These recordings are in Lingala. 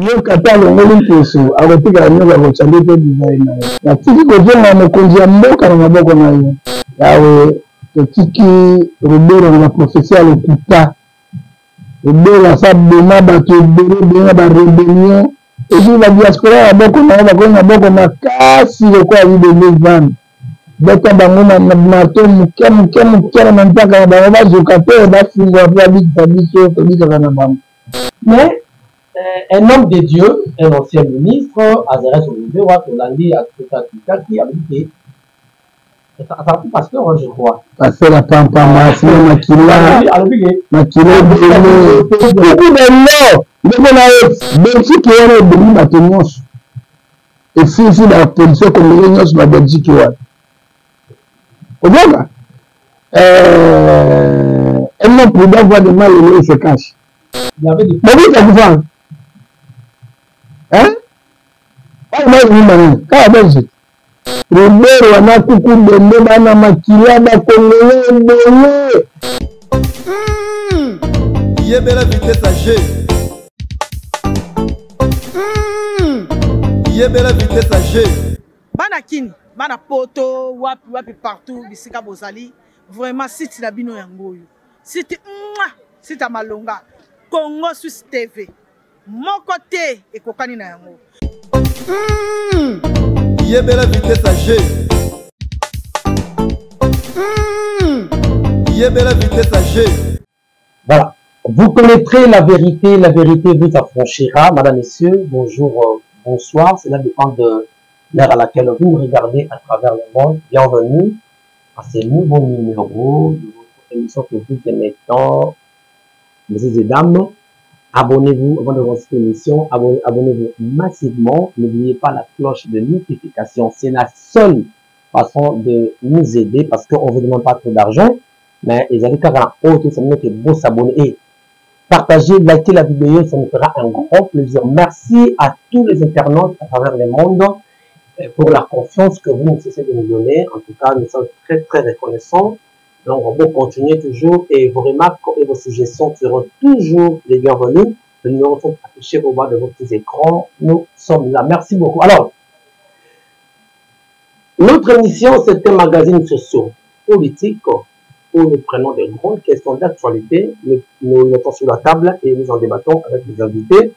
Yo kata longoli peso akotika nyoka kochande pe designer na tiki kojenga mokonzi ya mboka na maboko na yo yawe totiki Robero na professeur Lokuta Robero sa bema bato ebele benga ba rébellion ebi ba diaspora ya boko na boko makasi lokola libele van beta bango na mato muke na ntaka na bango bazoka te bafungwa pe babikisa biso tobikaka na bango. Mais un homme de Dieu, un ancien ministre, Azarès Olubero, Tolandi, Akita, qui a dit que ça a tout pasteur, je crois. Pasteur la pampa, Makila, beaucoup de noms, Belgique est devenu ma tenance. Et si la position comme les gens sur la Belgique, au revoir. Elle n'a plus d'avoir de mal, il se cache. Il y avait des hein? Moi, je Belgique. Robert wana kuku bende bana makila ba kongole bele. Yebela vitesse à G. Yebela vitesse à G. Bana kini, bana poto, wapi partout, bisika bozali. Vraiment, site la bino yangoyo. Site site malonga. Congo Suisse TV. Mon côté et kokani na yango. Yebela vitesse à G. Yebela vitesse à G. Voilà. Vous connaîtrez la vérité vous affranchira. Madame, messieurs, bonjour, bonsoir. Cela dépend de l'heure à laquelle vous regardez à travers le monde. Bienvenue à ce nouveau numéro de votre émission que vous aimez tant, messieurs et dames. Abonnez-vous avant de voir cette émission. Abonnez-vous massivement. N'oubliez pas la cloche de notification. C'est la seule façon de nous aider parce qu'on ne vous demande pas trop d'argent. Mais les amis, quand on a autre, ça me fait beau s'abonner et partager, liker la vidéo. Ça nous fera un grand plaisir. Merci à tous les internautes à travers le monde pour la confiance que vous ne cessez de nous donner. En tout cas, nous sommes très, très reconnaissants. Donc, on va continuer toujours et vos remarques et vos suggestions seront toujours les bienvenus. Le numéro sont affichés au bas de vos petits écrans. Nous sommes là. Merci beaucoup. Alors, notre émission, c'est un magazine socio-politique où nous prenons des grandes questions d'actualité. Nous mettons sur la table et nous en débattons avec les invités.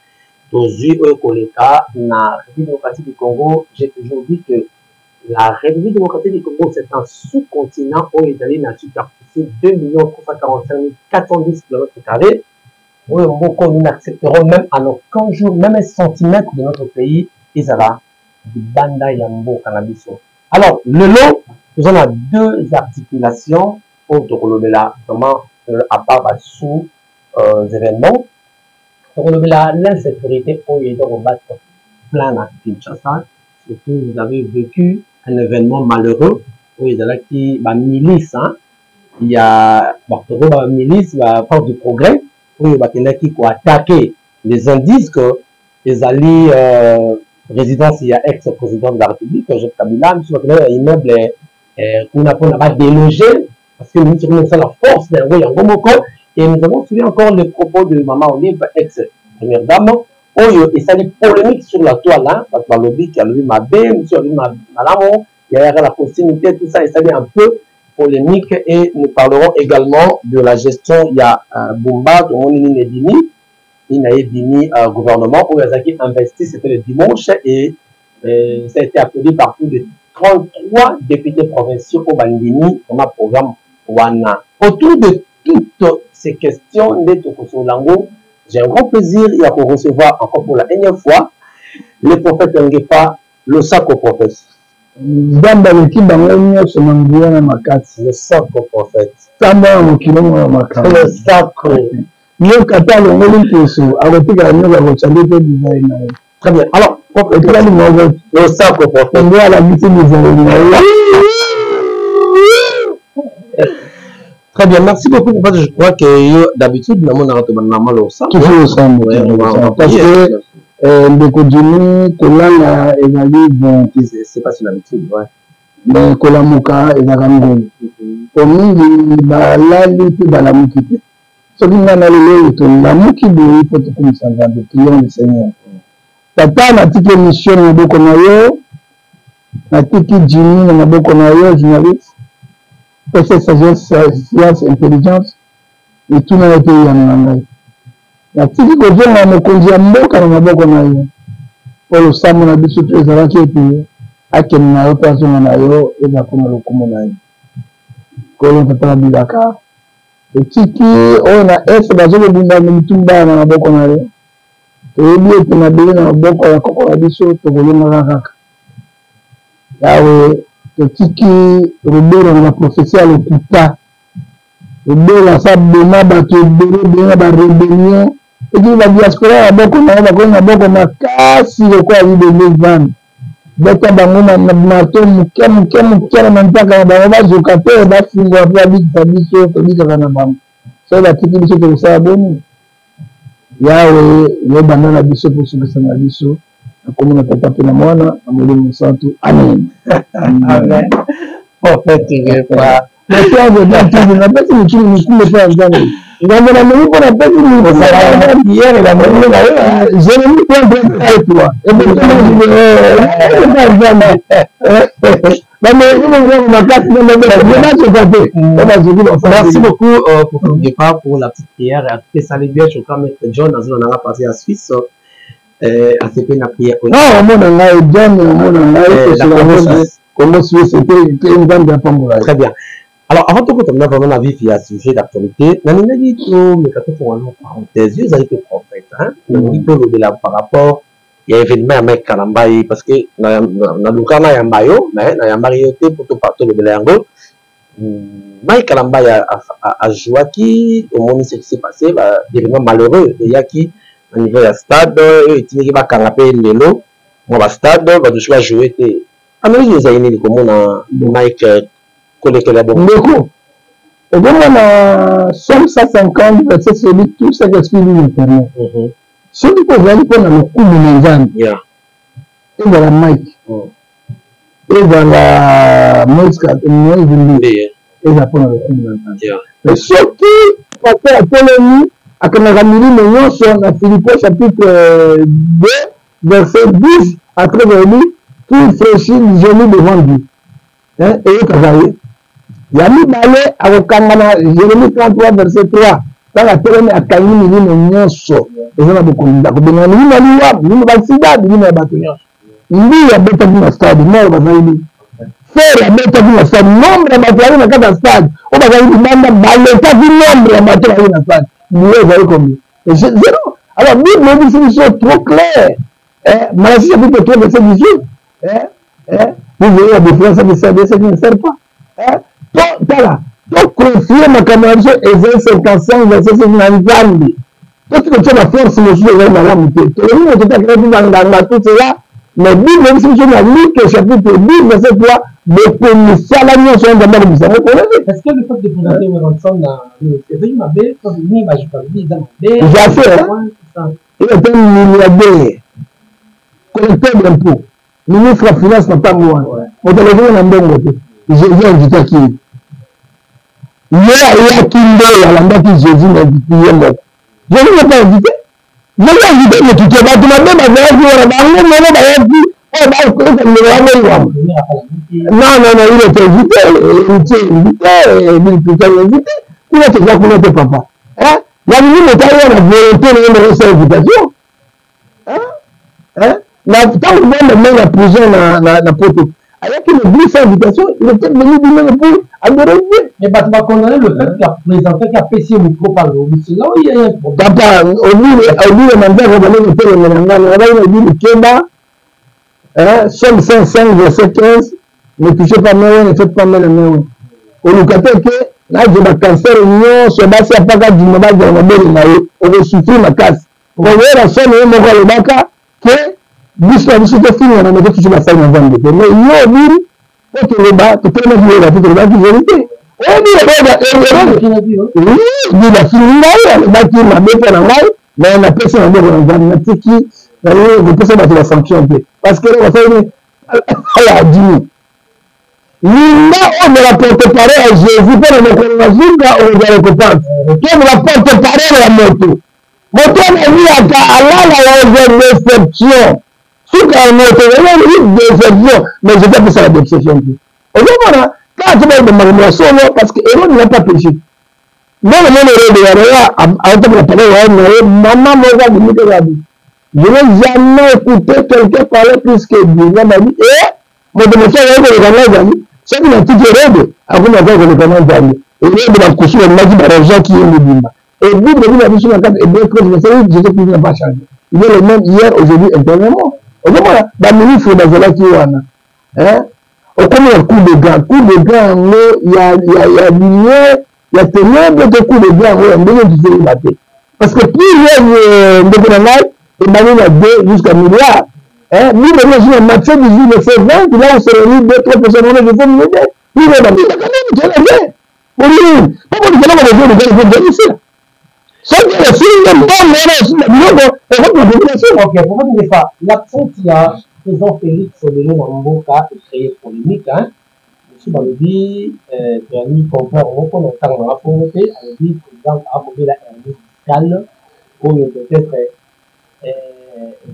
Aujourd'hui, au Koleka, la République démocratique du Congo, j'ai toujours dit que la République démocratique du Congo, c'est un sous-continent où il y a une superficie 2 345 410 km². Où nous n'accepterons même à nos 15 jours, même un centimètre de notre pays, ils ont du Banda Yambo Cannabis. Alors, le long, nous avons deux articulations pour vraiment à part sous événements. Pour l'insécurité, où il y a plein à Kinshasa. Surtout, vous avez vécu un événement malheureux où il y a qui milice, hein. Il y a milice, force du progrès, où il y a qui ont attaqué les indices que les alliés résidence, il y a ex-président de la République, Joseph Kabila, un immeuble qu'on n'a pas délogé parce que nous sommes la force d'un et nous avons suivi encore les propos de Maman Olive, ex-première dame. Et ça dit polémique sur la toile, hein, parce que le lobby qui a lu ma belle, monsieur a lu ma malamo, il y a la proximité, tout ça, et ça dit un peu polémique. Et nous parlerons également de la gestion. Il y a Bumba, tout le monde il y a Dini gouvernement, où Yazaki investi, c'était le dimanche, et ça a été applaudi par plus de 33 députés provinciaux au Bandini, comme un programme Wana. Autour de toutes ces questions, Lango, j'ai un grand plaisir à vous recevoir encore pour la énième fois le prophète Ngepa, le sacre prophète. Le sacre prophète. Le sacre. Très bien. Alors, le sacre prophète. Très bien, merci beaucoup. Je crois que d'habitude, nous avons normalement au sang. Parce que c'est pas sur l'habitude, ouais. Mais Kolamuka et Narango. Pour nous, ce qui n'a pas le la mouki de l'hypothèque comme ça, de client du Seigneur. tata natiki émission na maboko na yo natiki Jimmy na maboko na yo journaliste pesa sagesse science intelligence etuna yo te yana na ngai natiki kozonga mokonzi ya mboka na maboko na yo po losambo na biso to ezalaki ete akende na yo mpe azonga na yo ezako na lokumu na yo kolo tata na bilaka etiki oyo na ese bazolobunda mitumba na maboko na yo toyebi ete mabele na maboko ya koko na biso tokolongaka kaka yawe totiki rubero na baprofesia ya lokuta rubero asa boma bato ebele benga barebellion ekili badiaspora ya maboko na yo bakoyi na maboko makasi lokola libende vane beta bango na mato moke na mantaka na bango bazoka te bafungwa mpe babikisa biso tobikaka na bango so batiki biso tokosala boni yawe yebanda na biso mpo sukisa na biso nakomi na tata mpe na mwana na molimo mosantu amen amen merci azodatini napesi mikili mikule mpe ya nzambe ngambo na moni mpo napesi mikiyere na molimo na yo jérémi toi Merci beaucoup pour ton départ, pour la petite prière. À tout ça, les bien, je crois mettre John dans un endroit passé à Suisse. À ce pays, la prière. Non, mon comment Suisse était une grande apambola. Très bien. Alors, avant tout, on a vraiment la vie via sujet d'actualité. Nani dit que mais quand on voit parenthèse, vous avez été prophète, hein? On peut le là par rapport. Il y a événement avec Kalambaye parce que na lukana ya mbayo mais na ya marioté pour tout partout le belango Mike Kalambaye a joué qui au moment ce qui s'est passé événement malheureux il y a qui au niveau de stade et il va canapé lelo moi ba stade va jouer jouer té américain les aïni comme na Mike collecte la bombe ndeko et bon na somme 150 verset celui tout ça que suivi l'internet soki kozali mpona lokumu na nzambe ezala mike ezala moïse eza mpona lokumu na nzambe soki paster atelemi akendaka milimo nyonso na Philippiens chapitre 2 verset 10 après elobi qui fléchit genou devant Dieu eyokaka ye ya mibale akokanga na Jérémie 33 verset 3 ntango atelemi akangi milimo nyonso eza na bokomi akobenga milimo ya liwa milimo basida milimo ya bato nyonso mbi abetaki na stade moro bazali fer abetaki na stade nombre ya bato bazali na kati ya stade oyo bazali libanda baletaki nombre ya bato bazali na stade milio ezali komi zero alors bible ebisi biso trop clair Malachie chapitre 3 verset 18 vous voyez la différence entre ça et ça qui ne sert pas tala toconfie makambo na biso Esaïe 55 verset 5 na nzambe totika na force mosusu ezali malamu te tolobi moto takaki banganga tout cela mais bible ebisi biso na Luc chapitre 10 verset 3 bokomisala nyonso ya nzambe akomisango koleli est-ce que le fait de présenter une rançon dans ezali mabe comme ni bajukabi eza mabe jaffaire il est un milliardaire collecteur d'impôts ministre ya finance na ntango wana moto alekaki na mbongo te jésus invitaki ye ye ayaki nde alandaki jésus na invité ye moko jésus n'a pas invité jésus invité mokike bato mabe bazalaki wana bango mono bayaki oyo bakoyoka ndeko yango non il était invité kuna toza kuna te papa yabini moto ayi wana volonté na ye ndeko osala invitation na ntango mwana mai ya prison na poto ayaki le blisse invitation il était venu lui-même pour adorer Dieu. Mais bato va condamner le fait qu'il a présenté qu'il a payé au micro par le c'est là où il y a un problème. Papa obile manzaka balenge telemela ngana abai na bili keba Somme 105 verset 15 ne touchez pas mes ne faites pas mes mains olukate ke naje ba cancer nyonso basi apaka dima baza na bele na yo okosufrir makasi okoyela somme yo moko alobaka ke biso tofingana na moko tusu basali na nzambe te mais yo obili po toloba totelema kiyoba te tolobaki vérité obila fingi ngai alobaki mabe mpo na ngai mais napesi na mboko na nzambe natiki kopesa bato basanction te parce que basali ala adimi linga oyo la porte-parole ya jésus mpo na mokolo na zuka okozala kopante to la porte-parole ya moto moto anaviaka alala ya déception suka moto une déception mais je t'appelle ça la déception aujourd'hui quand tu vas de maman solo parce que héros n'est pas péché non le héros de Yara a été préparé maman moza de Mikabi je n'ai jamais écouté quelqu'un parler plus que Dieu m'a dit mon démotion est de la c'est une petite héros à vous n'avez pas le canal d'aller et de la couche de m'a dit l'argent qui est le bimba. Et vous, de la mission de et bien que je sais que n'a pas changé. Il est le même hier, aujourd'hui, éternellement. Aujourd'hui, la ministre de la qui est au comme un coup de gants, il y a lumière, il y a ténèbres de coups de gants, on devient du maté. Parce que plus il y a de grenades, et maintenant il y a 2 jusqu'à milliards. Nous, le match 18, le fait 20, là, on se réunit 2-3 personnes, on est de minutes. Nous, on a dit, quand même, tu as la guerre. Pour lui, pourquoi tu as la guerre, il faut ici. Ça, c'est le film, ok, pour vous dire ça, l'accent qu'il y a, président Félix Solélé Namboka est créé polémique, hein. Monsieur Balobi, Jérémy Confrère, on entend dans la pauvreté, on dit que président a approuvé la hernie fiscale, pour peut-être,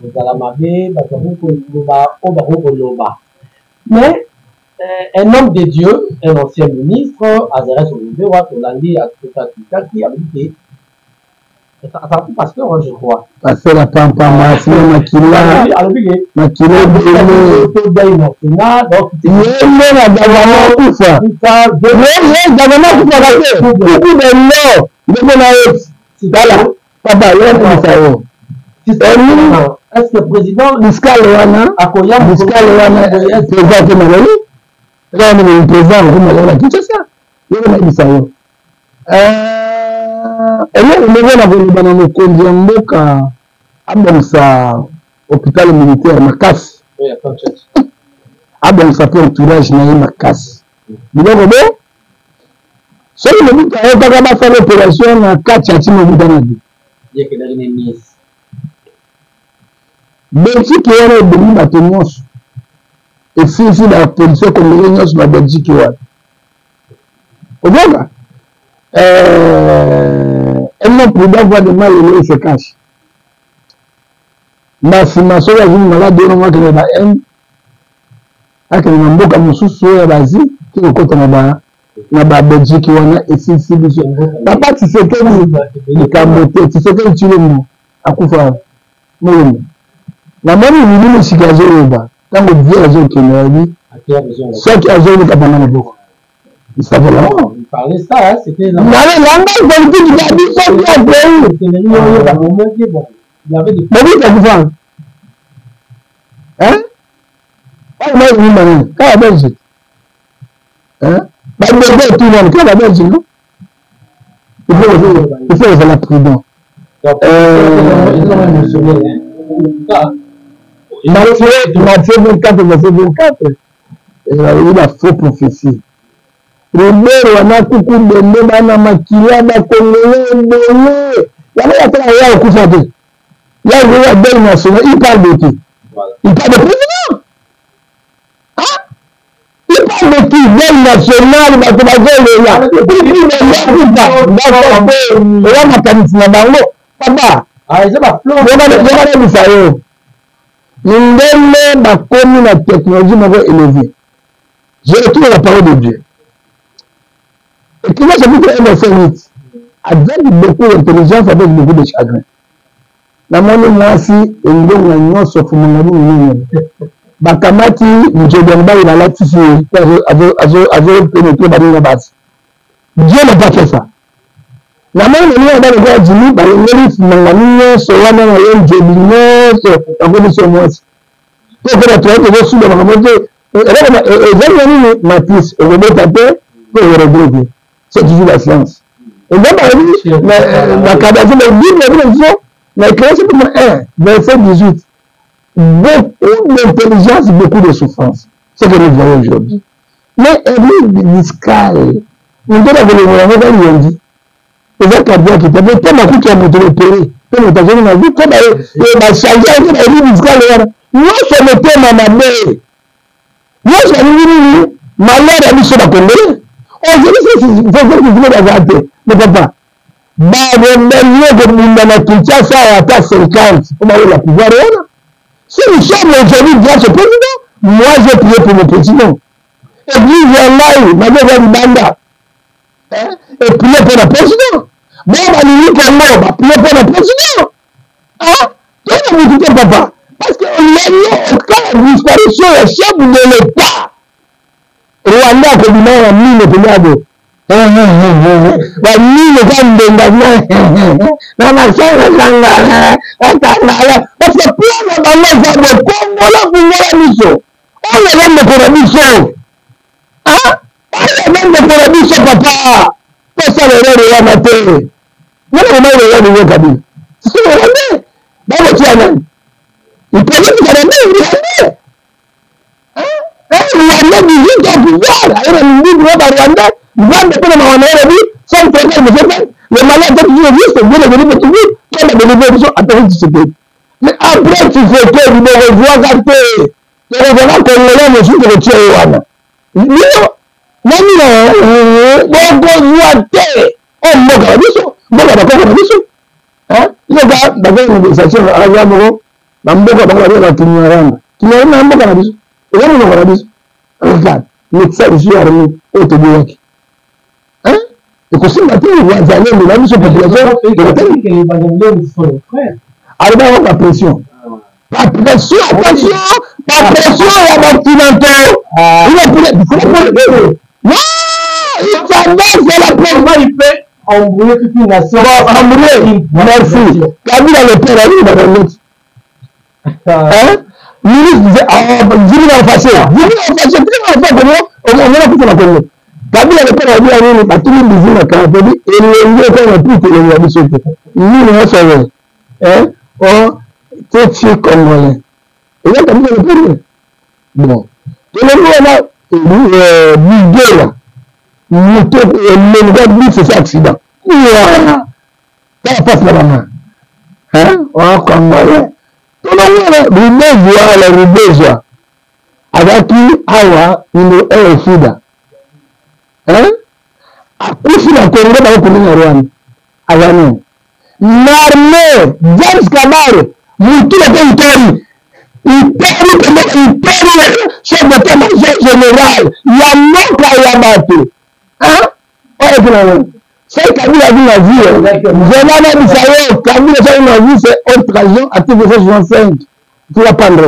vous allez m'avoir, mais un homme de Dieu, un ancien ministre, Azarès Olivier, Watolandi, qui a dit ça pasteur, je crois. Pasteur la pampa, Makila, donc est-ce que le président Pascal Wana hôpital militaire makasi abongisa pe entourage na ye makasi biloko bo soki mobutu ayokaka basala opération na kati ya ntina obuta na bi belgique wana ebemi bato nyonso esisi bapolisie congolais nyonso na belgique wana ozoka elle n'a plus d'avoir de mal et se cache. Ma formation est une maladie de moi qui est la avec un mboka mususu ya bazi qui est côté na Belgique wana et si papa tu sais que ni kamote tu sais que tu le mot akufa no na moni ni ni sikazo yoba tango dia zo kenali ça qui a zo ni kabana na boko ça va là parler ça, c'était il y avait des hein? Quand la Belgique hein? La Belgique, non? Il faut être la prudent. Matthieu 24, verset 24, il a eu la faux prophétie. Robert wana kuku ndende bana makila bakongole ebele yana yatala ya okufa te ya ya belle nationale il parle de qui il parle de président il parle de qui belle nationale bato bazolela oya makanisi na bango papa okanebisa yo ndenge bakomi na technologie moko élevée je retourne la parole de Dieu. Et qui va se faire un verset 8. Avec beaucoup d'intelligence, avec beaucoup de chagrin. La monnaie, moi, si, et nous avons sauf mon Bakamati, nous il a la tissue, avait pénétré dans la base. Dieu n'a pas fait ça. La monnaie, nous avons le gars Jimmy, par le mérite, Mangamino, Sowana, Jébino, en condition moi. Pour que la toile de sous le Mangamino, et Mathis, et le tapé, pour le regretter. C'est toujours la science. Et donc, la cadavre de Bible, la création de 1, verset 18. Beaucoup d'intelligence, beaucoup de souffrance. C'est ce que nous voyons aujourd'hui. Mais église fiscale, nous devons dit. Et ça, cardiaque, qui était tellement coup qui a monté le pays. Tellement t'as jamais vu, comme il a changé l'église fiscale. Nous sommes le thème à ma mère. Nous sommes malheur à l'issue de la Congolais. Aujourd'hui, c'est ce que vous voulez avoir. Mais papa, barebellie kobunda na Kinshasa ata 50 pour avoir la pouvoir. Si nous sommes aujourd'hui grâce au président, moi j'ai prié pour le président. Et puis Yangai, Madame Banda, et prié pour le président. Bon, Balini Kango, prié pour le président. Hein? Qu'est-ce que vous dites, papa? Parce que au cas de disparition, le chef de l'État, Rwanda, comme il a mis le pénado. Bamine Kandenga, parce que plein dans le Congo, là, vous voyez mission. On est même pour la mission. Hein? On est même pour la mission, papa. C'est ça le rôle de la matin. Non, non, non, non, non, non, non. C'est ce que vous avez. Dans le Tianan. Il peut dire que vous avez dit. Hein? Rwanda, 18 ans pouvoir. Alors, il dit que Rwanda. Rwanda, pour le moment, sans problème, le malade qui existe, c'est bien devenu petit bout, comme la délivrance à Paris, mais après, tu fais que vous me revois gâter. Le revenant congolais, je suis de le tuer. Non, non, non, on me garde ça. On me garde ça. Hein? Il y a des négociations à la mort. La mboka dans la Kinyaranda. Kinyaranda, mboka na biso. Et là, on va dire, regarde, médecin, je suis armé, au Tébiaki. Hein? Et que si maintenant, on va aller, mais la mission population, les Bagandés sont les frères. Alors, la pression. La pression, attention, la pression, il y a continentaux. Il faut le non, il s'avance la pression. Il fait embrouiller toute une nation. Embrouiller, merci. Kabila le père, il va dans l'autre. Hein? Ministre disait, dis-lui en fâché. On va tout la Congo. Kabila le père a dit à nous, tout le monde dit, et le lieu qu'on a pu que le roi sauté. Nous, on savait. Hein? Oh, c'est congolais. Et là, Kabila le père. Bon. Et le mot là, l'idée là, le gars dit c'est ça accident. Voilà. Ça passe la main. Hein? Oh, congolais. Tout le monde, le rubéjoa. Avec qui, awa, il est fida. Hein? Akusi na Congo ba ko na Rwanda. Agano. L'armée, James Kabare, mutu la territoire. Il perd chef d'état-major général. Yamoka Yamato. Hein? Oh, finalement. C'est Kabila a vu la vie. Général Misayo, Kabila a vu la vie, c'est autre trahison, article 65. Tu vas prendre.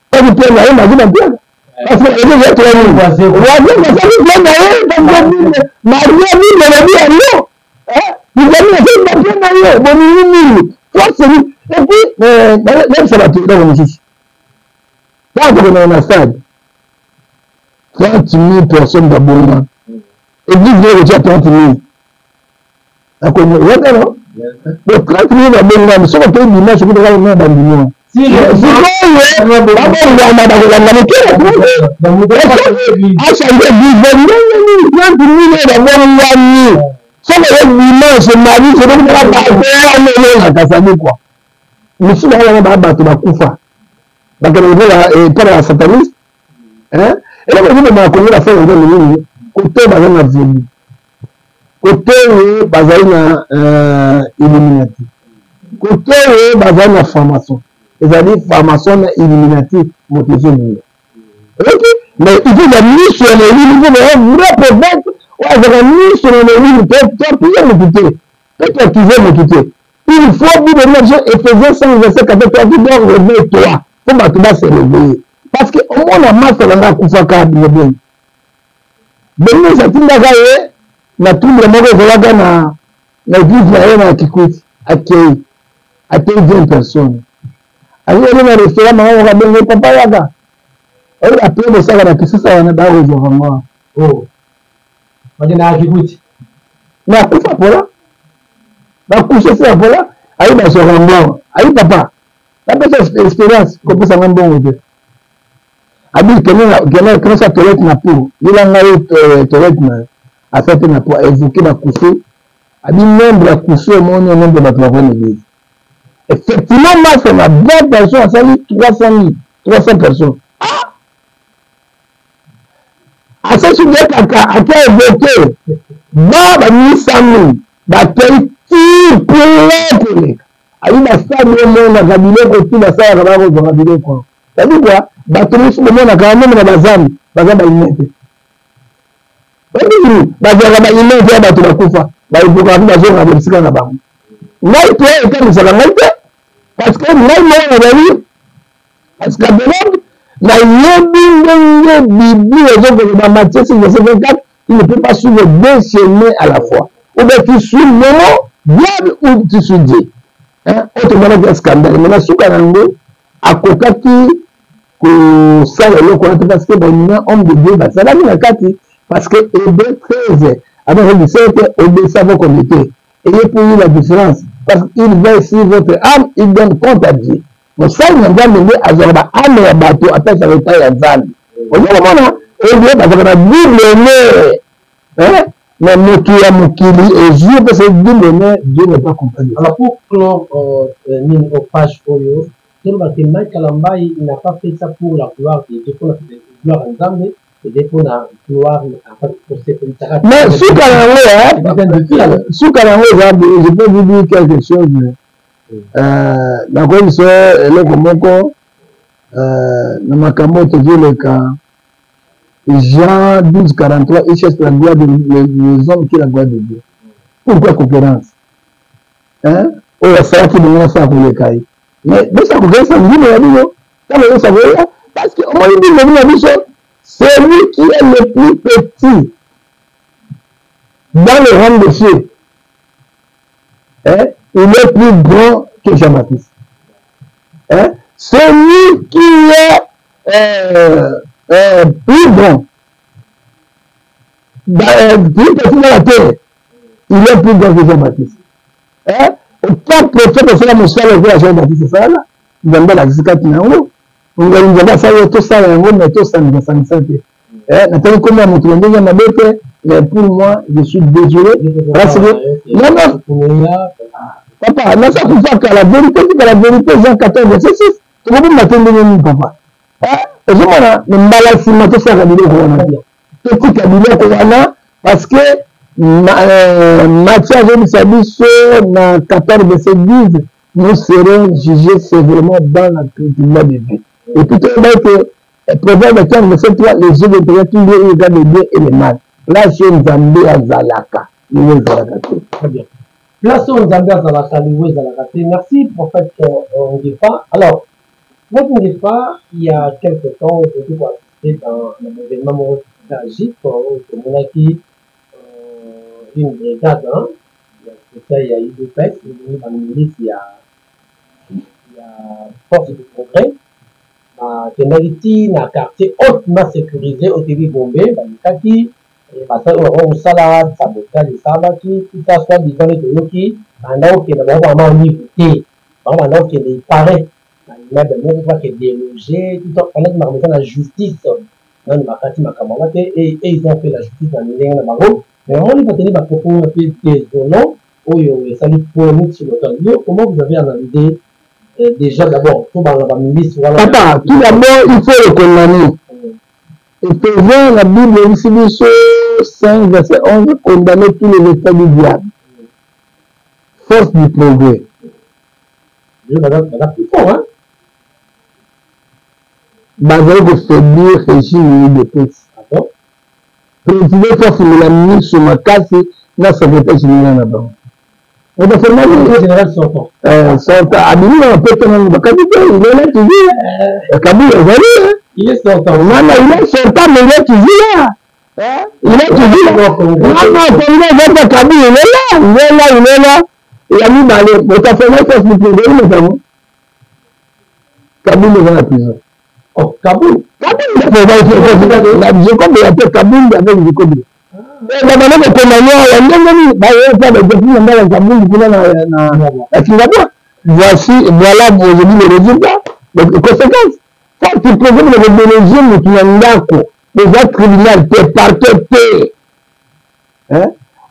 Pas du plan, il m'a dit la pierre. Parce que les gens très bien. Même ça va tout dans le juge. Quand on est en stade, 30 000 personnes d'abonnement. Et 10 000 déjà 30 000. Donc, le 30 000 d'abonnement, si on peut une image, je peux avoir une main d'abonnement. Si c'est-à-dire formation illuminative motivation. Mais il faut la mise sur les lignes, il faut un vrai prophète, ou la mise sur les lignes, peut-être me quitter, peut-être tu veux me quitter. Il faut vous donner Éphésiens 5, verset 14, tu dois réveiller-toi, pour que tu vas se réveiller. Parce que au moins la masse, on a Koufaka, bien. Benni, ça t'a dit, na tout le monde est là, na église, na Kikwit, accueille 20 personnes. Alors, il y a un restaurant, on va donner papa yaga. Et après, le salaire à qui ça, on a d'argent vraiment. Oh. On a un Kikwit. Mais à quoi ça pour là? La couche, c'est pour là. Aïe, bah, je rends. Aïe, papa. La petite expérience, comme ça, on bon. Abi, quelqu'un crée sa toilette na pour. Il a une toilette à faire na pour évoquer la couche. Abi, nombre de couches, mon nombre de la travail l'église. Effectivement, moi, c'est ma 20 personnes, ça dit 300 personnes. Ah! À ce sujet, à qui a évoqué, bah, 100 000, bah, quel plein ayi basali omonaka biloko tu basalaka bakozwaka biloko tadi kwa bato mosusu bomonaka meme na bazami baza bainete bazalaka bainete ya bato bakufa baepokaka mpe bazongaka bisika na bango ngai mpe ekanisaka ngai te parce que ngai moko na bali parce que belonge nayebi ndenge bible ezokoloba Matthieu 6:24 il ne peut pas suivre deux chemins à la fois ou bien tu suis le diable ou tu suis Dieu. Autrement, un scandale. Mais suka nango akokaki kosala eloko wana parce que banina homme de Dieu basalaki na kati parce que Hébreux 13 avec le sait que obéissez vos comités. Ayez pour lui la différence parce qu'il va sur votre âme, il donne compte à Dieu. Mais ça, il y a un gars qui a dit âme et bateau après ça va être un zan. Au bout d'un moment, il dit parce qu'on a dit le nez. Mais Mokia Mokili et Dieu parce que Dieu n'est pas compris. Alors pour clore aux pages Oyo, Mike Kalamba il n'a pas fait ça pour la gloire de Dieu, pour la gloire en Zambie, et pour la gloire pour ses politiques. Mais sous Kalango, je peux vous dire quelque chose. La commission est là comme dans ma camotte, le cas. Jean 12:43, il cherche la gloire des hommes qui est la gloire de Dieu. Pourquoi concurrence? Oh, ça qui nous fait pour les cailles. Mais ça concurrence, ça dit, mais ça veut parce que moi, il dit, c'est lui qui est le plus petit dans le rang de cieux. Il est plus grand que Jean-Baptiste. C'est lui qui est plus bon. Plus petit dans la terre, il est plus grand que Jean-Baptiste. Autant prophète de cela, mon cher, le Jean-Baptiste, c'est ça là. Nous avons la visite qui est en haut. Nous avons ça, tout ça, mais tout ça, nous avons ça. Nathalie, comment mon tour mais pour moi, je suis désolé. Parce que, non, papa, là, ça ne peut pas la vérité, Jean 14, verset 6. Tu peux m'attendre, papa. Je parce que Matthieu avait 14 verset 10, nous serons jugés sévèrement dans la tribunal de Dieu. Et puis, que Proverbe 15 verset 3, les yeux de Dieu, tous les regards le bien et le mal. Là, je Nzambe à Zalaka. Très bien. Plaçons Nzambe à Zalaka, merci, prophète Ongefa. Alors, votre Ongefa, il y a quelques temps, aujourd'hui, pour assister dans un événement tragique, on a qui une brigade, il y a eu deux textes, il y a Force de Progrès, qui est un quartier hautement sécurisé au début Bombay, qui parce qu'on salade, sabotage, les sabaki, tout ça, soit disant les deux qui, pendant qu'il y a vraiment un niveau T, pendant qu'il y a paraît, il y a des gens qui sont délogés, tout ça, pendant qu'il y a la justice, dans le Makati Makamala, et ils ont fait la justice dans les liens de Maro, mais on va tenir ma propos un peu désolant, où il y a salut polémique sur le lieu. Comment vous avez analysé déjà d'abord, tout dans la milice, voilà. Papa, tout d'abord, il faut le condamner. Ephésiens, la Bible, ici, 5, verset 11, condamner tous les états du diable. Force du progrès. Madame, plus fort, hein? Basé de faiblir régime de texte. Président force de la ministre sur ma casse, la secrétaire générale là-bas. On va faire mal. Le général sortant. Abimi, on peut tenir le Kabila, il est là toujours. Kabila, vous voyez, il est sortant. Non, il est sortant, mais il est toujours là. Il est toujours là. Non, votre Kabila, il est là. Il a mis dans les. Votre affaire, force du progrès, notamment. Kabila est dans la prison. Oh, Kaboul. Kaboul, je comme il y a peu Kaboul avec le Kobe. Et la manière de voilà aujourd'hui le résultat. Les conséquences. Quand tu présentes le régime qui est là, les tribunal, t'es parquet,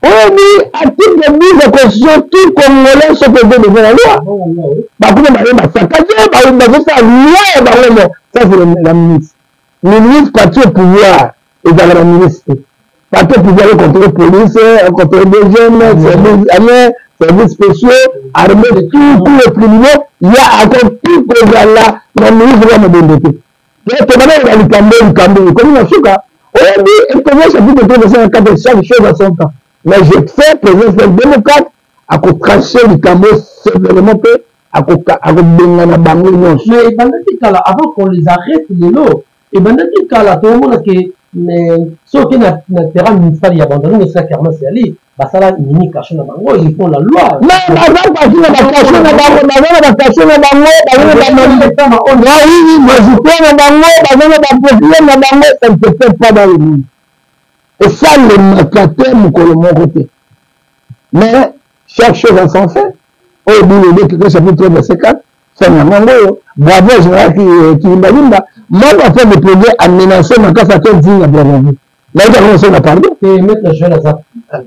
on dit, à titre de mise de constitution, tout Congolais sont posés devant la loi. Ça, c'est la ministre. Le ministre parti au pouvoir et dans la ministre. Parti au pouvoir contre la police, contre les jeunes, services spéciaux, armés de tous les criminels, il y a encore tout que là, dans le ministre de la mobilité. Donc, maintenant, il y a le Cambo, comme il y a on dit, et comment ça peut être dans un cadre de chaque chose à son temps. Mais je fais président démocrate, à trancher le Cambo sévèrement peu, à Bengana Bango. Mais avant qu'on les arrête, les lots, et tout le monde qui ceux qui n'ont terrain municipal abandonné, mais c'est clairement c'est allé. Ça là, ils font la loi. Non, ça ne se fait pas dans le monde. Et ça, le macatème, que mon côté. Mais, chaque chose a son fait. Au bout de quelque chapitre de ces quatre, c'est un mango. Bravo, général qui imagine. Moi, on va faire des projets aménagés, mais quand ça fait digne à Bravo. Là, il a commencé à parler. Et mettre le jeu à ça. Mais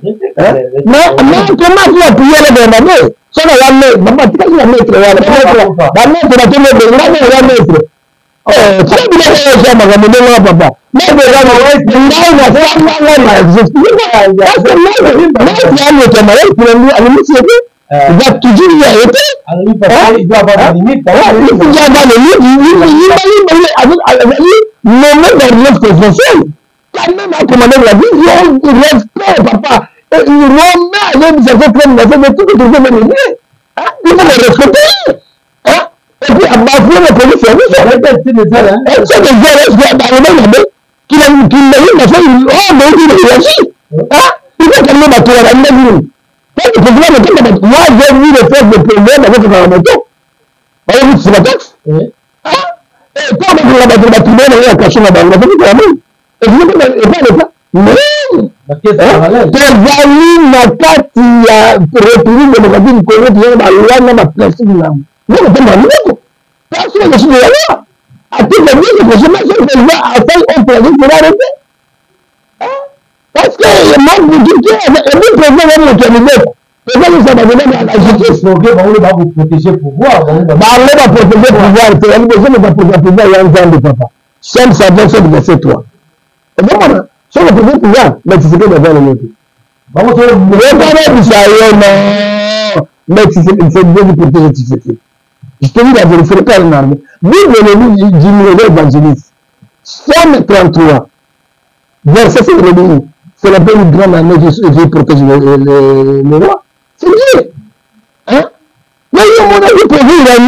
comment tu vas appuyer le Bernabé? Ça va la mettre. Tu vas la mettre. La mettre, la mettre. Tu vas bien faire ça, ma gamme, papa. Mais il va toujours y arrêter. Il doit avoir des limites. Il faut y avoir des limites. Il moment dans l'œuvre professionnelle. Quand même, à commander la vision, il reste pas, papa. Il remet avec sa femme, la femme, tout ce que vous avez dit. Il faut le respecter. Et puis, à bafouer le police service, c'est des heures, qui l'a dit, il a fait une mais il réagit. Il faut calmer ma tour à la maison. Moi, j'ai vu le fait de problème avec la moto. Voyez-vous, c'est la taxe. Et quand on a battu la primaire, on a caché la banque. On a fait la même. Et je ne peux pas le faire. Non. Tezali na kati ya République démocratique du Congo qui est dans la loi, dans la principe de l'âme. Non, on peut pas le parce que je suis de la loi. À tout le monde, je suis de loi à faire un projet pour l'arrêter. Parce que le manque de culture, et puis le président va nous terminer. Le président va donner à la justice. On va vous protéger le pouvoir. On va protéger le pouvoir. C'est la liberté de protéger le pouvoir. Il y a un temps de papa. Seul savant, c'est de verset 3. Et donc, voilà. Si on a protéger le pouvoir, mais c'est ce que devant le monde. Mais c'est bien de protéger Tshisekedi. Je te dis la vérité, c'est pas une armée. Vous venez du numéro évangéliste. Somme 33. Verset 5 de l'Église. C'est la bonne grande armée qui protège le roi. C'est Dieu. Hein? Mais il y a mon avis pour vous, il y a un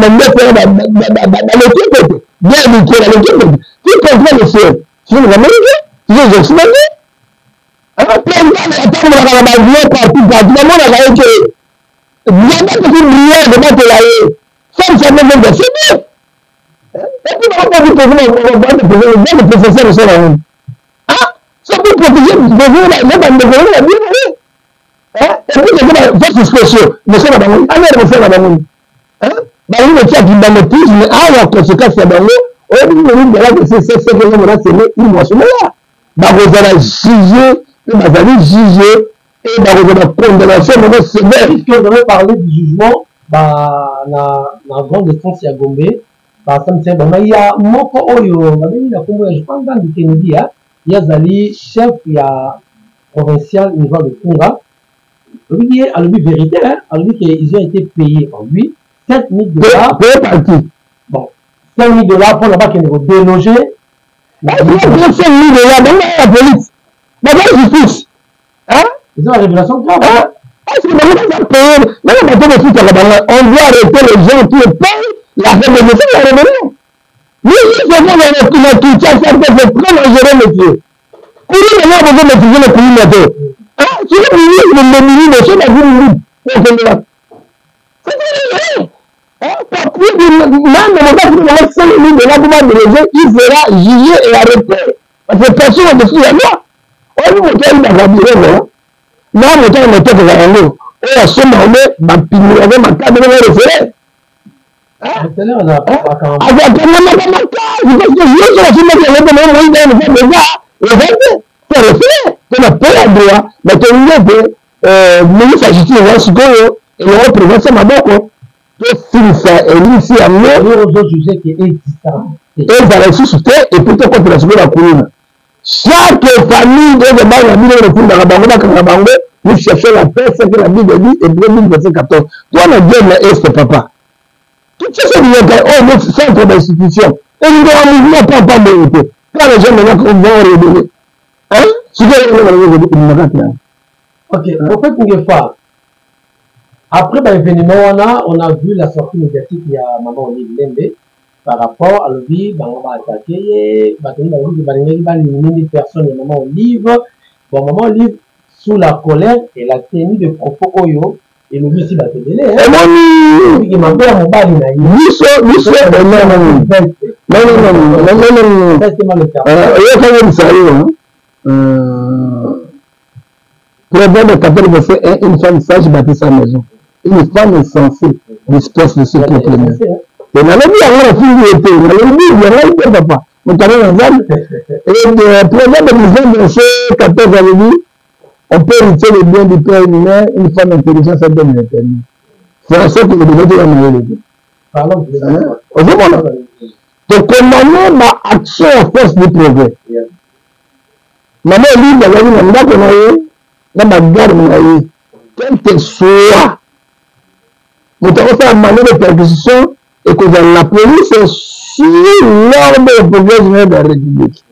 maître dans l'équipe. Bien habitué dans l'équipe. Qui comprend le ciel? C'est une américaine. C'est une Occidentale. Plein de gens attendent la magie partout. Le monde a gagné que. Bien que tu brilles devant te laver. Ça me semble bien. C'est bien. Et puis, on va vous poser le professeur sur la route. Ça peut protéger le gouvernement, même le gouvernement a bien fait. Et puis, il y a des forces spéciaux. Mais c'est la banque. Ah, mais c'est la banque. Banque, le tient qui dans le plus, mais la conséquence, c'est la banque. On dit que c'est ce que nous avons fait, il m'a soumis là. Vous allez juger, vous allez juger, et vous allez condamnation, vous allez sévère. Puisque vous avez parlé du jugement, dans la grande instance à Gombe, ça me semble, il y a Moko Oyo, je pense dans le Kennedy, il y a Zali, chef, il y a provincial niveau de Kunga. Lui, à lui vérité, à lui qu'ils ont été payés en lui 7 000 $. Bon, 5 000 $ pour là-bas qu'ils vont déloger. Il y a 5 000 $, même la police. Mais la justice. C'est la révélation de toi. Est-ce que nous payé, même on doit arrêter les gens qui payent la révélation de la rébellion. Nous, nous avons la culture, ça fait très dangereux, monsieur. Comment on a besoin de maîtriser le pays maintenant? Si le ministre, le ministre, c'est la ville, c'est là. C'est vrai. Papier de même, on va faire 5 000 $, comment déloger, il sera jugé et arrêté. Parce que personne n'a défini la loi. On lui montre une agravation. Non, mais quand on était dans la langue, on a ce moment, ma pile, avec ma cadre, on va référer. Avec un moment, parce que je suis mettre le même moyen de faire des gars, et faire référer. On n'a pas le droit, mais on a dit, ministre de la justice, et le représentant Maboko, que s'il fait, et lui, ici, à nous, les autres jugés qui est existant. Et ils allaient susciter, et plutôt contre la seconde la colline. Chaque famille de Bango, la ville de la Bango, Nous cherchons la paix, c'est que la Bible dit, et Bible verset 14. Toi, la guerre, la est papa. Tout ça, c'est notre centre d'institution. Et nous avons un mouvement pas de vérité. Quand les gens maintenant vont redonner, hein? Si vous avez ok, en fait, une fois, après l'événement, on a vu la sortie médiatique il y a Maman Olive Lembe par rapport à l'objet, on va attaquer, des personnes, Maman Olive. Bon, Maman Olive, sous la colère, elle a tenu des propos Oyo. Et nous aussi, bah, c'est délai. Il m'a fait un mobile. Proverbe 14, verset 1, une femme sage bâtit sa maison. Une femme insensée disperse de ses propres mains. Et on a dit à la fille était, on a dit, il y a un papa. On a dit, et Proverbe 19, verset 14, on a dit, on peut hériter le bien du père humain, une femme intelligente, ça donne l'éternel. C'est en sorte que vous devez dire la majorité. Pardon, donc, on ma action en force du progrès. Maman, lui, il a dit, dans ma garde, quel que soit, nous avons fait un manière de perquisition et que la police est sur l'ordre du progrès général de la République.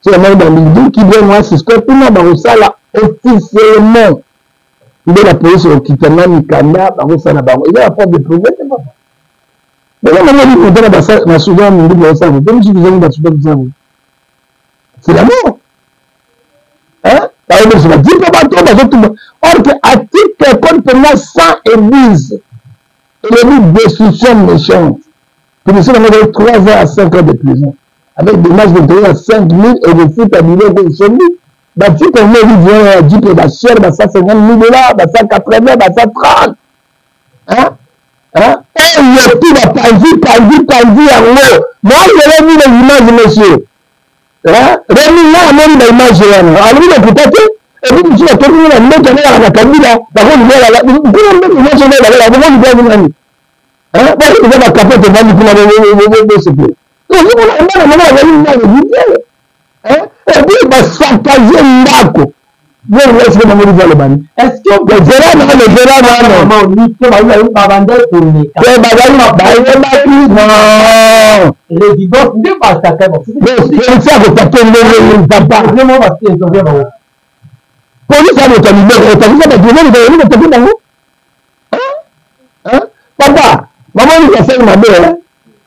C'est la même dans qui vient moi suspect tout le monde ça là officiellement de la police au Kitana Mikanda dans ça là il y a la forme de progrès c'est pas mais là on dit dans ça na Soudan on dit ça vous même si vous avez battu ça c'est la mort hein là on se va dire pas tout or que article code pénal 110 et le destruction méchante pour ça on a 3 ans à 5 ans de prison avec des matchs de à 5 000 et des foot à millions de sommes. Bâti comme on vient à 10 000 cher, ça 50 000 $, ça 80, ça 30. Hein? Hein? Et il y a tout la pandie en haut. Moi, je vais mis les images, monsieur. Hein? Remis là, même les images. Alors, il est peut-être, et puis, tu as terminé la main, tu as la cabine, par contre, il y a la vous hein? Parce que vous avez la capote de vendre pour la s'il vous plaît. Et puis, va saccager l'âme. Est-ce que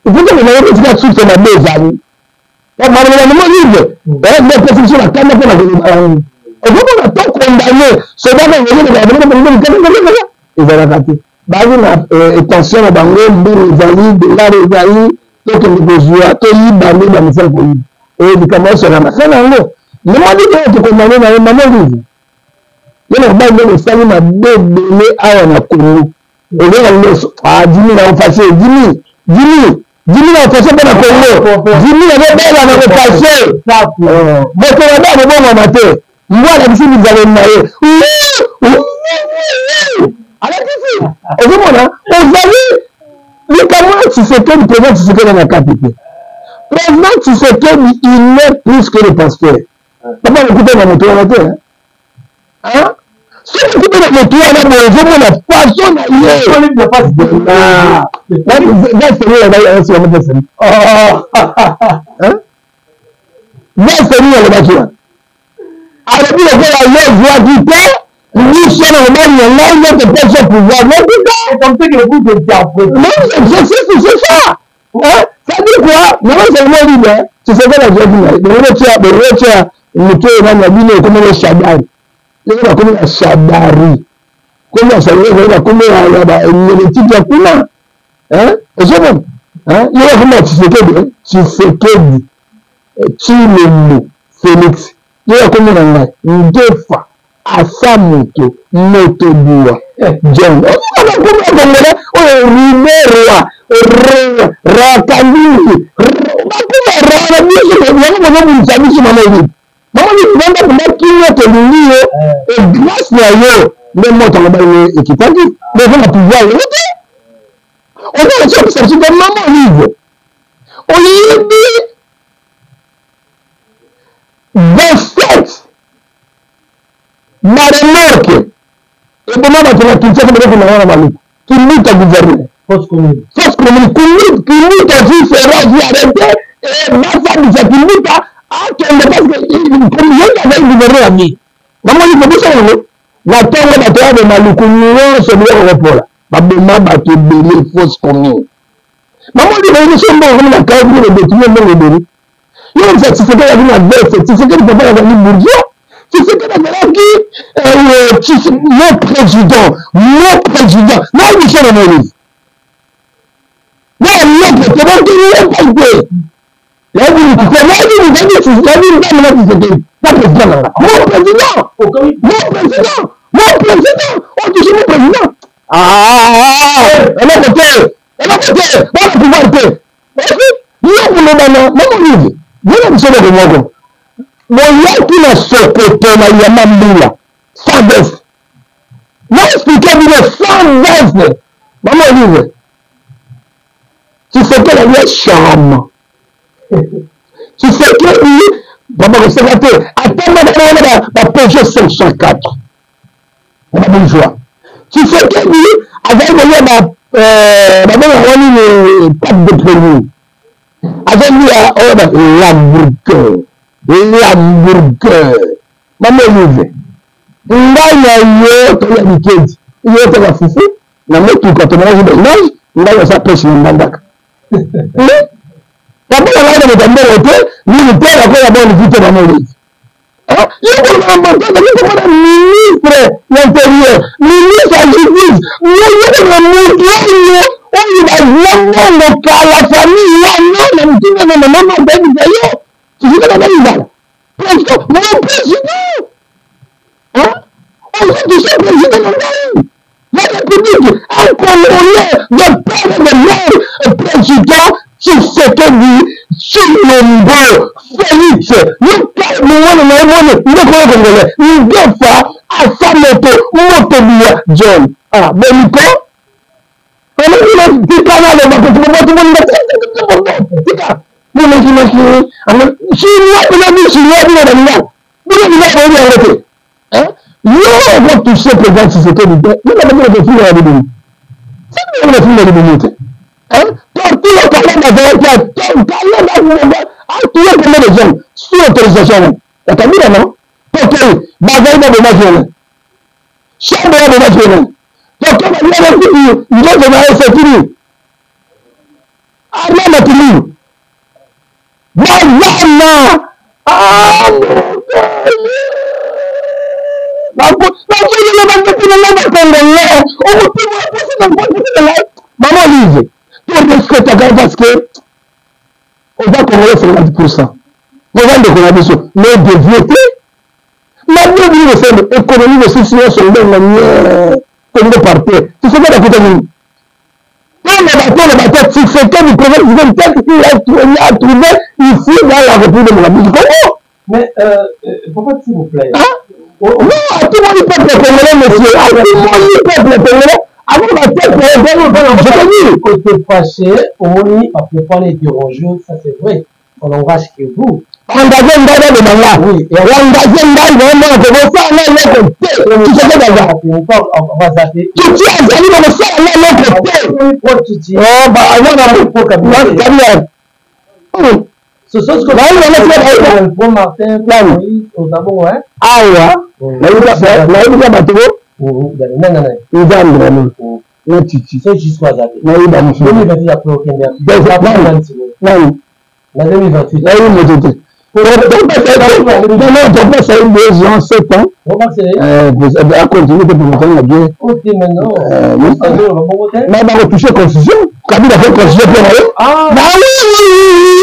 il faut que vous ayez des sous sur la maison. La position la caméra pour la et vous on a tant condamné ce ils vont rater. Attention à Bango, de la Résaï, donc les joueurs, Toyi, Bamé, Bamissan, Koyi. Et du Cameroun se ramasse. Mais moi, je dis que condamné dans le moment où il y a un salut à donné à un Congo. Et là, 10 000 en face, 10 000. 10 000 en face, pas dans Congo. 10 000 avec elle en passé. Votre là-bas, le bon amateur. Moi, la musique, vous allez mailler. Alors, aujourd'hui, le Cameroun, tu sais que le président, tu sais que dans la capitale. Président, tu sais qu'il est plus que le pasteur. Papa, écoutez dans mon tour amateur. Hein? Si vous écoutez dans mon tour amateur, vous la façon d'ailleurs. Alors, il y a une voix du père. Nous sommes en notre personne pouvoir. Mais comme ça que vous êtes c'est ça. Ça dit quoi? Non, c'est le libre. C'est ce que la joie dit. Le retien, comme le Shadari. Comme la Shadari. Comme la Shadari, comme le titre de Kuna. Hein? Et c'est bon. Hein? Il y a vraiment Tshisekedi. Tshilombo. Félix. Il y a comme un Ndefa. Asamoto, Motobua, John. Maremo Kinshasa bado kuna wana maluku. Kimita gouverneur. Force commune. Force commune kimita si sera ji arrêté et massa de kimita akende parce que comme yenda avec gouverneur ami. Maman il faut ça non. La tonga batoya de maluku nyonso byo kopola. Babema bato belé force commune. Maman dit que sommes comme la carte de détruire le bébé. Yo ça c'est que la vie adverse, c'est que le papa a venu bourgeois. C'est ce que la qui mon président, non Michel Moïse. Non, c'est bon qu'il n'est pas idée. La vie, c'est la vie, pas président. Mon président, on dit mon président. Elle a côté, voilà pouvoir te. Yo vous le maman, voilà monsieur le Mogo. Mon yaki na sokoto na yamambula sans veste. Non expliquez-moi sans veste. Maman Olive. Tu sais que la vie est charmant. Tu sais que lui, papa conservateur, attends ma Peugeot 504. On a bourgeois. Tu sais que lui, avec ma patte de premier. Avec lui, l'hamburger. Maman Olive. Ndani yo to ya weekend. Yo to la fufu. Na moto quand on mange des nage, ndani ça pêche na ndaka. Papa la na ndambe hotel, ni hotel la kwa bonne vite Maman Olive. Ah, yo ko na monta na ministre l'intérieur, ministre de justice. Yo na monta on va voir la famille là non, na maman ben tu sais que mon président, hein? On dit que c'est le président de la République, un Congolais, le père de mère, président, qui s'est dit, Chilombo, Félix, le père de moi, le Congolais, il défend à sa moto, John. Ah, Beniko, on a dit que on toucher le président si c'était du père. Nous avons fait la Libye. C'est nous qui avons fait la Libye. Tortue le parlement d'Azerbaïdjan, tuer combien de gens sur l'autorisation. La Camille, non? Tortue, Bazaï de Mazouane. Chambre de Mazouane. Tortue, il doit démarrer cette île. Armée Matili. Bazana! Ah, mon Dieu! Maman Olive, pour respecter ta garde parce que on va commencer 70%. On va découvrir ça. Mais développer, maintenant, nous le faisons, l'économie de situation sont bien manière comme de partir. Tu sais quoi la côté de nous? Le bateau, si c'est que vous pouvez vous peut-être qu'il a trouvé ici dans la République de Mozambique. Mais, pourquoi s'il vous plaît? Non, à tout le monde peuple congolais, monsieur. À tout le monde peuple congolais. Avant la tête, je te dis. Côté fâché, on y a préparé des enjeux, ça c'est vrai. On engage que vous. Engagé Ndada de Manga. Oui. Engagé Ndada vraiment, je veux ça, là, l'autre. Tu sais déjà. On va zapper. Tu tiens, j'allais dans le sol, là, l'autre. Oh, bah, alors, ce sont ce que le bon Martin, Moïse, aux abos, hein? Ah, ouais. Là, il y a bateau. Non, Titi. C'est juste quoi, zapper. Non, il y a 2028 après aucun merci. Non. La 2028. Là, il y a non, ça a eu 2 ans, 7 ans. Vous avez continué de présenter la guerre. Ok, maintenant. Mais on va retoucher la constitution. Kabila a fait la constitution pour aller. Ah, bah oui!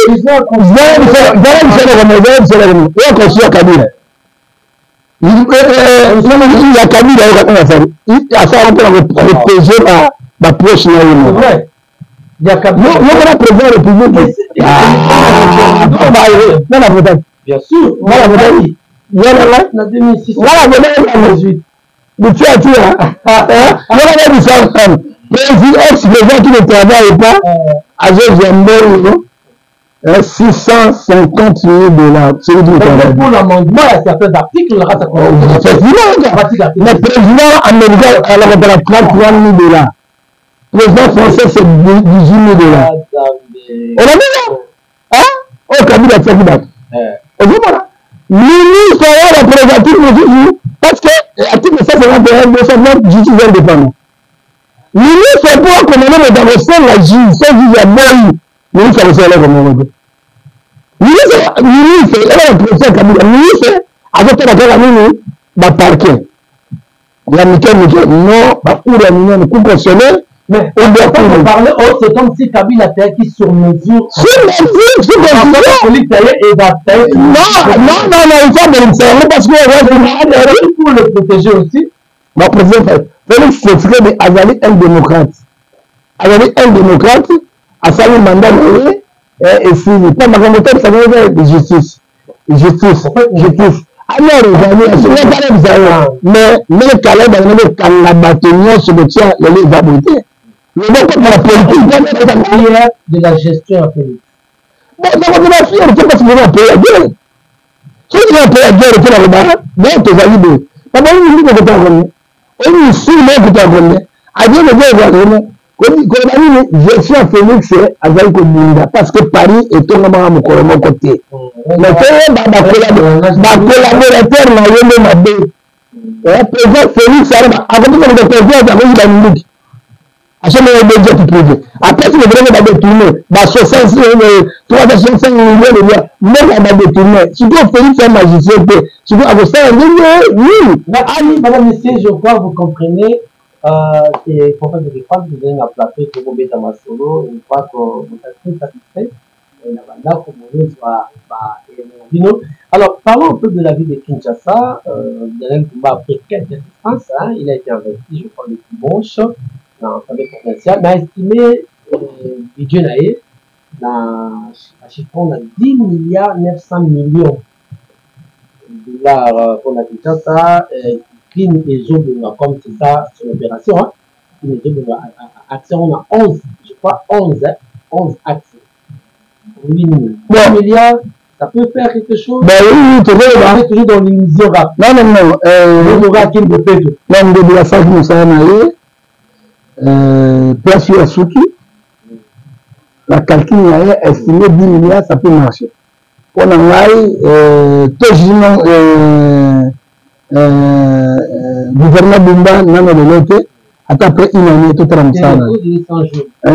Vous avez la constitution Kabila. Il y a Kabila il a ça, on peut protéger ma poche. C'est vrai. Il y a Kabila. Non, on a président de la République. Bien sûr. Voilà, la 2006. Voilà, la 2018. Mais tu as dit, voilà, président qui ne travaille pas, à José $650 000. C'est pour l'amendement, il y a certains articles. Le président américain, alors on a $33 000. Le président français, c'est $18 000. On a vu là? Hein? Oh, Kabila Tchakibak. Voilà. Ministre représentatif, parce que l'article 151 de sa justice indépendante. Ministre pour commander dans le sein la justice, c'est juge à Boyi. Ministre de la Communauté. Ministre, elle a président Kabila. Ministre, avec la Camille, va parquet. La Mikel, non, pour la Mikel, le coup constitutionnel. Mais on doit pas parler, c'est comme si Kabila était qui sur mesure. Sur mesure, non, il faut me le faire parce que pour le protéger aussi. Mon président Félix Tshisekedi mais Azali un démocrate. Azali un démocrate, a salué le mandat et si pas ma communauté, ça veut dire justice. Justice. Alors, mais le Calais dans le Canada, sur le tien, il va voter. Le politique de la gestion à pays. Bon, on va faire le parce qu'on va payer la guerre. Si on va payer la guerre, on va le barrer. Mais on te va libérer. D'abord, on dit que tu as gagné. On dit que tu as gagné. À dire que tu as gagné. Quand on a dit gestion à Félix, c'est avec le Minda. Parce que Paris est totalement à mon côté. Mais quand on va collaborateur, on a eu ma baie. Le président Félix, avant de faire le président, il a une ligue. À chaque moment, il est privé. Après, si le gouvernement va détourner, 365 millions de dollars, même on va détourner. Si vous faites un magicien, si vous avez ça, oui. Madame, monsieur, je crois que vous comprenez, c'est pour faire des défenses, vous avez un plateau pour vous mettre à ma solo, je crois que vous êtes très satisfait. Alors, parlons un peu de la vie de Kinshasa. Il y a un combat après quelques distances, il a été investi, je crois, le dimanche. Dans le potentiel, mais estimé budget naïe dans chiffre de 10 milliards 900 millions de dollars pour la Kinshasa, qui est comme c'est ça sur l'opération, action on a 11, je crois 11 actions. 8 milliards, ça peut faire quelque chose. Ben oui, toujours dans l'illusion. Non. De la façon dont ça a naïe. Place sur la structure, la calcul est estimé 10 milliards, ça peut marcher. On a gouvernement Bumba, non, de l'autre, après une année, tout est ça.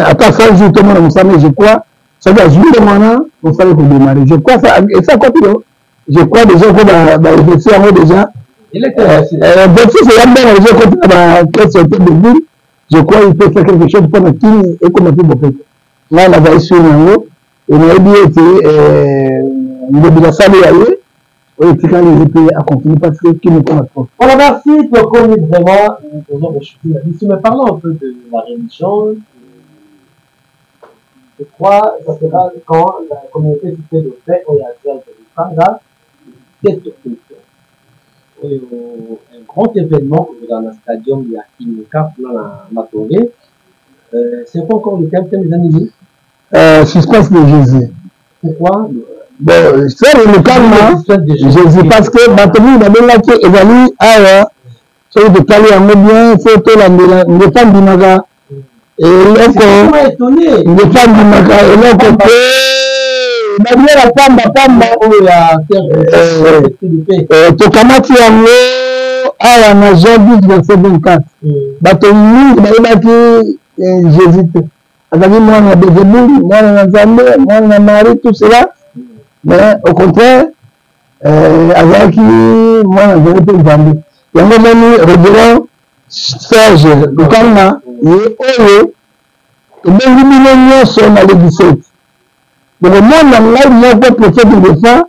Après 100 jours, tout le monde a mais je crois, ça doit jouer le moment, on savait pour démarrer. Je crois ça, et ça continue. Je crois déjà qu'on va investir en déjà. Il est c'est la même, je continue à faire de ville. Je crois qu'il peut faire quelque chose pour notre team et comme un peu de là, on a sur Nango, et on a dit que la salle est allée, et puis quand les pays à continuer parce que qui nous connaît pas. Voilà, merci pour qu'on ait vraiment, mais parlons un peu de la religion. Je crois que ça sera quand la communauté du fait de fait, on y a déjà cette question. Un grand événement dans le stadium de la Kimika, dans la Matongé. C'est pas encore le thème des animés. Suspense de Jésus. Pourquoi? Bon, c'est le calme de Jésus parce que Matongé, il a bien là qui évalue à celui de Kali à Mobien, c'est tout le temps du Maga. Et là, le temps du Maga, et là, côté. La pamba tokamati yango awa na Jean 10 verset 24 bato mingi bayebaki Jésus te azali mwana na Belzébuli, mwana na Nzambe, mwana na Marie, tout cela, mais au contraire azalaki mwana na Nzambe mpe Nzambe yango moni révérend Serge Lukanga ye oyo tobengi bino nyonso na le 17. Donc, le monde n'a pas de prophète de défense,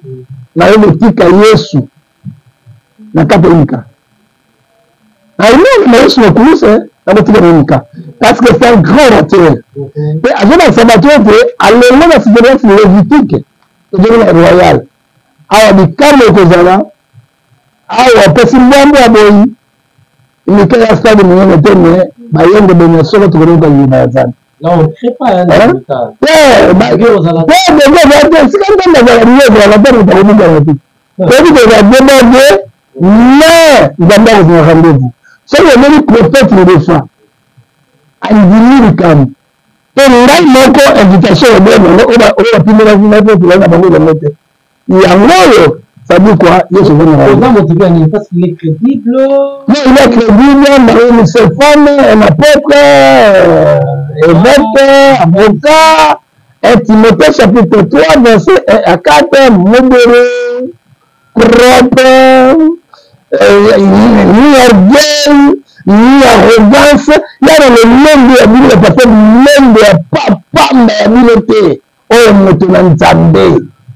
n'a eu le tika Yesu. N'a pas de nika. N'a eu le tika Yesu, n'a pas de nika. Parce que c'est un grand orateur. Et avant de s'abattre, à l'élément de la citoyenneté lévitique, c'est royal. Alors, il calme le Kozala. Alors, parce qu'il y a un peu à Boyi, il y a un stade de mon éternel, il y a un de bénéfice, il y a un de bénéfice. Là, on ne crée pas un hôpital. C'est le prophète de foi. Il dit que ngai moko invitation ça dit quoi? Parce qu'il est crédible. Non, il est crédible, c'est femme, un apôtre, évêque, avocat, et Timothée chapitre 3, verset 4, modéré, propre, ni orgueil, ni arrogance. Il y a le monde de la Bible, la personne, le monde de papa, mais la Bible, oh, maintenant, Zambé.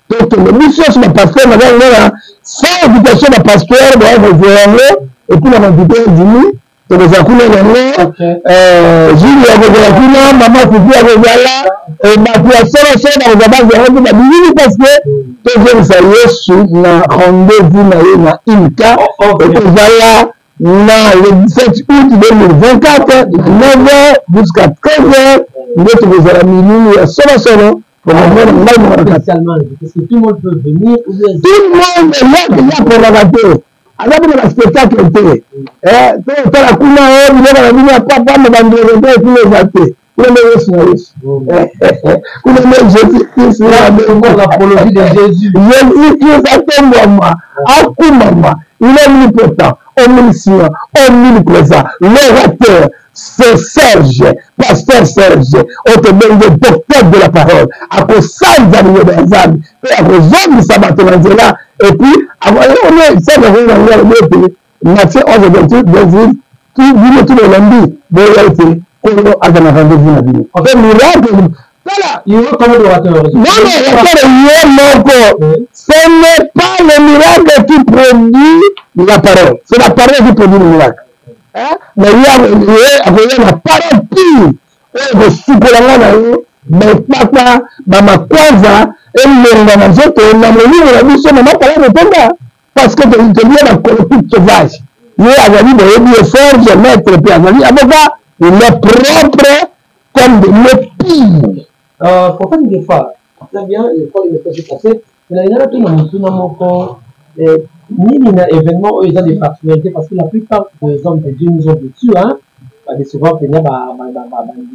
Donc, le mission sur le pasteur, sans invitation de pasteur, et puis la invité d'Uni, de les accouler Julie a maman Fufu a et ma poisson, dans la base de la Bible, parce que deuxième ça y est, sur le rendez-vous, na Inca, et que voilà, le 17 août 2024, de 9h jusqu'à 13h, nous sommes à la minute, solo. Spécialement, parce que tout le monde peut venir. Tout le monde est là pour la rater. Alors, le spectacle était. La couleur, il n'y a pas de bandeur, et puis les athées. Vous l'apologie de Jésus. Il est omnipotent, omniscient, omniprésent, l'orateur. C'est Serge, pasteur Serge, au le docteur de la parole, à cause de l'Azam, et à cause de Sabatonazela, et puis, on est, ça va venir Matthieu 11 28, tout le lundi, on a un rendez-vous à dire. En fait, miracle, voilà. Il y a comme l'orateur. Non, ce n'est pas le miracle qui produit la parole, c'est la parole qui produit le miracle. Mais il y a la parole pure. Et le mais papa, ma kwanza, et le nazote, la parce que tu viens d'un collectif sauvage. Il y a des forges, maître, puis avocat, il est propre comme des pires. Pourquoi des fois, très bien, il faut les faire passer. Mais il y a tout ni événement où ils ont des particularités parce que la plupart des hommes de Dieu nous ont dessus, hein. Des souvent venir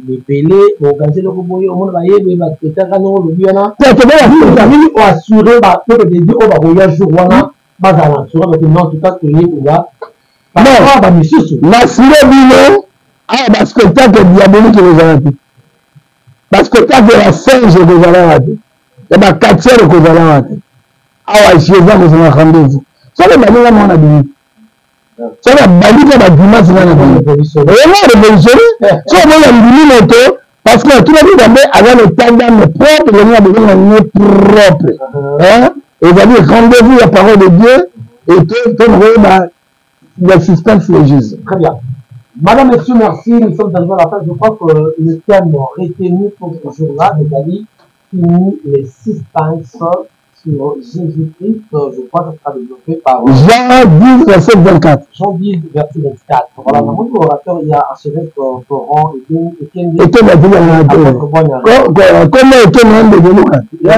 les bélés, organiser le robot, au monde va y aller, peut-être à nous le bien là. C'est que les familles ont assuré que les dieux ont voyagé au Rwanda, pas à l'assuré, mais non, en tout cas, que les pouvoirs. Non, l'assuré bilo, un spectacle diabolique que vous avez dit. Un spectacle de la singe que vous avez dit. Il y a 4 heures que vous avez dit. Ah ouais, je vais vous en rendez-vous. Ça va aller là, mon ami. Ça va aller là, dimanche, là, révolutionné. Ça va aller là, parce que tout le monde avait le temps de propre, le monde a propre. Et vous avez rendez-vous la parole de Dieu, et tout l'assistance religieuse. Très bien. Madame, Monsieur, merci. Nous sommes arrivés à la fin. Je crois que le thème retenu pour ce jour-là, c'est-à-dire finir les 6 sur Jésus-Christ, je crois que ça sera développé par Jean 10, verset 24. Jean 10, verset 24. Voilà, dans mon orateur, il y a archevêque Florent et Etienne. Comment Etienne de nous? Il y a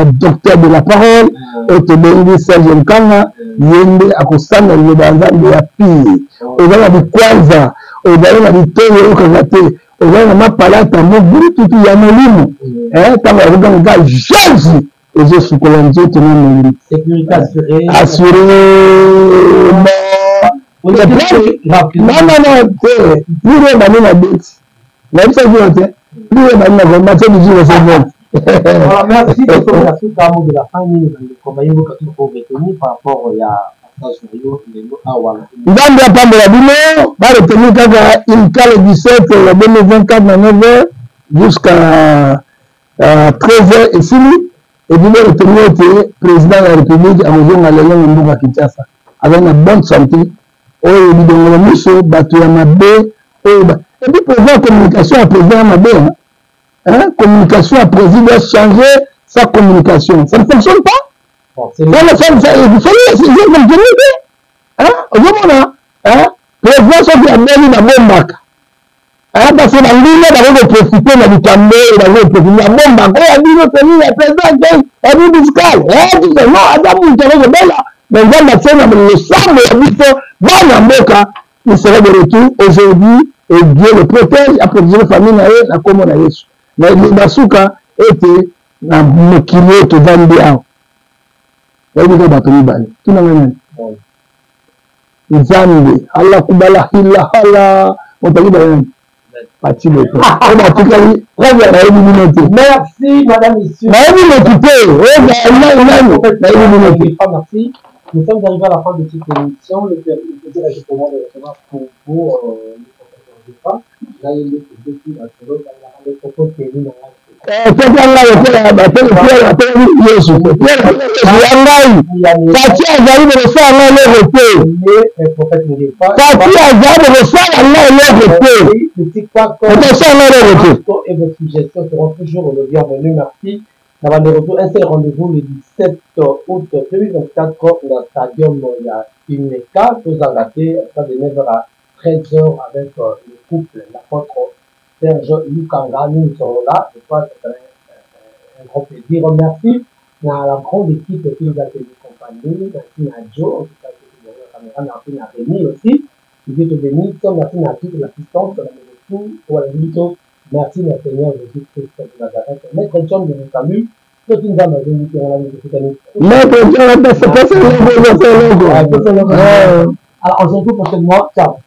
un docteur de la parole, et tu me dis Serge Nkanga, Yende Akosana, le Banzan de la pire. On va dire Kwanza, on va dire Théo Kagate. On va dire Palata, mon bout, tout y a mon ligne. Quand on regarde Jésus, et je suis colonel, tu m'as dit. Sécurité assurée. Assurée. Non, plus de banane à bête. Même ça, vous entendez. Plus de banane à bête, c'est du jour, c'est bon. Voilà, merci de la fin de la fin, nous avons retenu par rapport à Nzambe apambola bino baretenu kaka le 17 le 2024 na 9h jusqu'à 13h esili et puis baretenu ete président de la République akozonga lelo na mboka Kinshasa avec na bonne santé oyo bidongolo miso bato ya mabe oyo et puis président communication à président ya mabe communication à président doit changer sa communication, ça ne fonctionne pas. Il faut le faire, il faut le faire, président soki amoni nabombaka parce que bangine bakoprofite na likambo bakoprofite nabombaka oyo abino seni ya président abino fiscal non aza mutu akokobela mais nzambe atie na losambo ya biso bana mboka il sera de retour aujourd'hui et Dieu le protège a protégé la famille na ye na kombo na Yesu na basuka ete na mokili oyo tovandi awa oyebika bato mibale tuna ngani nzambe ala kubala hila hala otaki bayani pati leto o batikali revia na yebi bino te merci madame monsieur nayebi lekite nayebi bino te merci. Nous sommes arrivés à la fin de cette émission. Le plaisir est pour moi de recevoir pour vous le professeur Zépa. Là, il est depuis la semaine, il a propos que nous tokanga lokola batele pierre ateli yesu pierre yangai tati azali bosala ngai eloko te tati azali bosala ngai eloko te otosala ngai eloko te. Et vos suggestions seront toujours le bienvenu. Merci. Avant de retour, un seul rendez-vous le 17 août 2024 dans le stadium Imeka, tous engagés de 9h à 13h avec le couple, l'apôtre Serge Lukanga. Nous serons là. Je crois que c'est un grand plaisir. Merci à la grande équipe qui nous a tenu compagnie. Merci à Joe, en tout cas, qui est la caméra. Merci à Rémi aussi. Qui est béni. Merci à toute l'assistance, à la maison, pour la vidéo. Merci, mon Seigneur Jésus-Christ de Nazareth. Maître John de nous salue. Tout une dame a venu sur la vie de cette année. Maître John, c'est pas ça le logo. Alors, on se retrouve prochainement. Ciao.